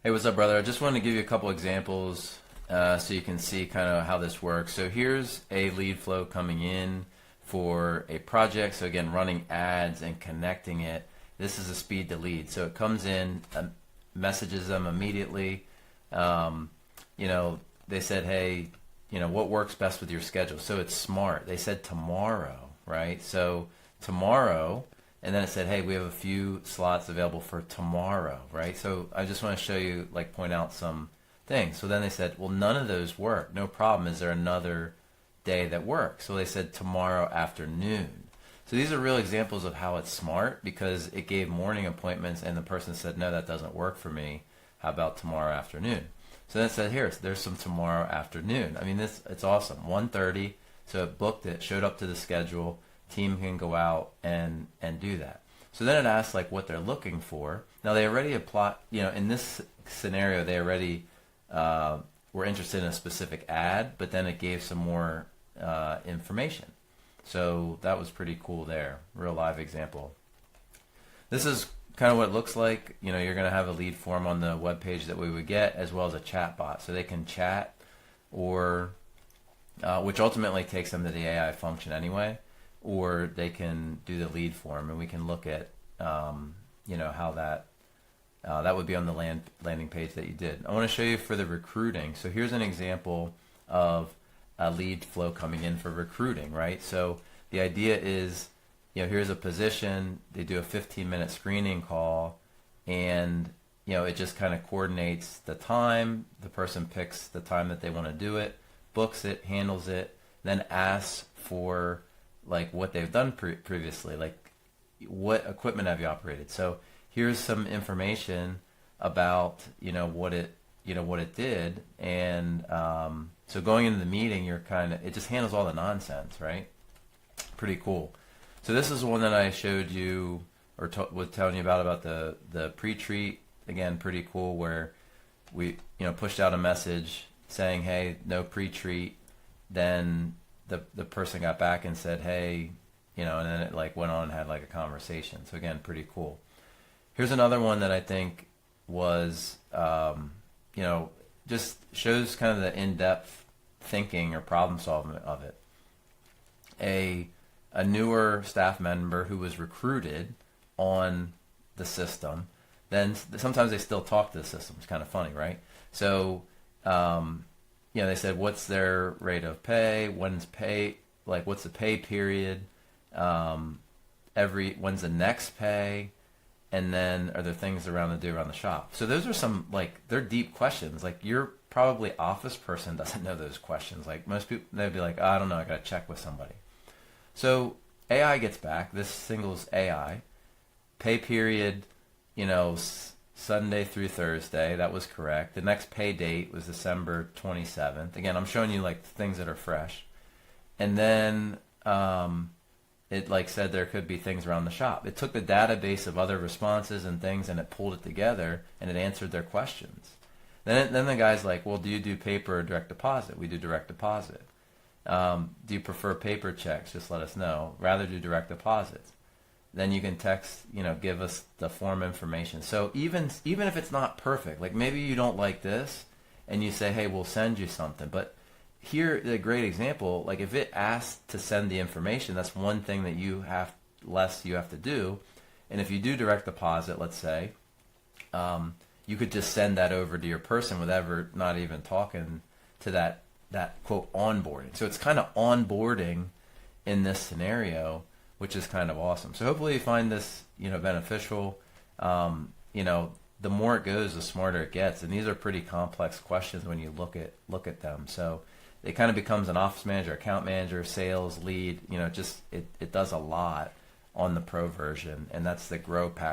Hey, what's up, brother? I just wanted to give you a couple examples so you can see kind of how this works. So here's a lead flow coming in for a project. So again, running ads and connecting it. This is a speed to lead. So it comes in, messages them immediately. They said, hey, what works best with your schedule? So it's smart. They said tomorrow, right? So tomorrow. And then it said, hey, we have a few slots available for tomorrow, right? So I just want to show you, point out some things. So then they said, well, none of those work. No problem. Is there another day that works? So they said tomorrow afternoon. So these are real examples of how it's smart, because it gave morning appointments and the person said, no, that doesn't work for me. How about tomorrow afternoon? So then it said, here, there's some tomorrow afternoon. I mean, it's awesome. 1:30. So it booked it, showed up to the schedule. Team can go out and do that. So then it asks what they're looking for. Now they already apply, in this scenario they already were interested in a specific ad, but then it gave some more information. So that was pretty cool there. Real live example. This is kind of what it looks like. You're going to have a lead form on the web page that we would get, as well as a chat bot. So they can chat, or which ultimately takes them to the AI function anyway. Or they can do the lead form, and we can look at how that would be on the landing page that you did. I want to show you for the recruiting. So here's an example of a lead flow coming in for recruiting, right? So the idea is, here's a position. They do a 15-minute screening call, and it just kind of coordinates the time. The person picks the time that they want to do it, books it, handles it, then asks for what they've done previously, what equipment have you operated. So here's some information about what it did, and so going into the meeting, it just handles all the nonsense, right? Pretty cool. So this is one that I showed you, or was telling you about the pre-treat. Again, pretty cool, where we pushed out a message saying, hey, no pre-treat. Then the person got back and said, hey, and then it went on and had a conversation. So again, pretty cool. Here's another one that I think was, just shows kind of the in-depth thinking or problem solving of it. A newer staff member who was recruited on the system, then sometimes they still talk to the system. It's kind of funny, right? So, they said, what's their rate of pay? When's pay? What's the pay period? When's the next pay? And then are there things around to do around the shop? So those are some, they're deep questions. Your probably office person doesn't know those questions. Most people, they'd be like, oh, I don't know, I got to check with somebody. So AI gets back. This singles AI. Pay period, Sunday through Thursday. That was correct. The next pay date was December 27th. Again, I'm showing you things that are fresh. And then it said there could be things around the shop. It took the database of other responses and things, and it pulled it together, and it answered their questions. Then the guy's like, well, do you do paper or direct deposit? We do direct deposit. Do you prefer paper checks? Just let us know. Rather do direct deposits. Then you can text, give us the form information. So even if it's not perfect, maybe you don't like this, and you say, hey, we'll send you something. But here, a great example, if it asks to send the information, that's one thing that you have to do. And if you do direct deposit, let's say, you could just send that over to your person without not even talking to that quote onboarding. So it's kind of onboarding in this scenario, which is kind of awesome. So hopefully you find this, beneficial. The more it goes, the smarter it gets. And these are pretty complex questions when you look at them. So it kind of becomes an office manager, account manager, sales, lead. It does a lot on the pro version, and that's the Grow pack.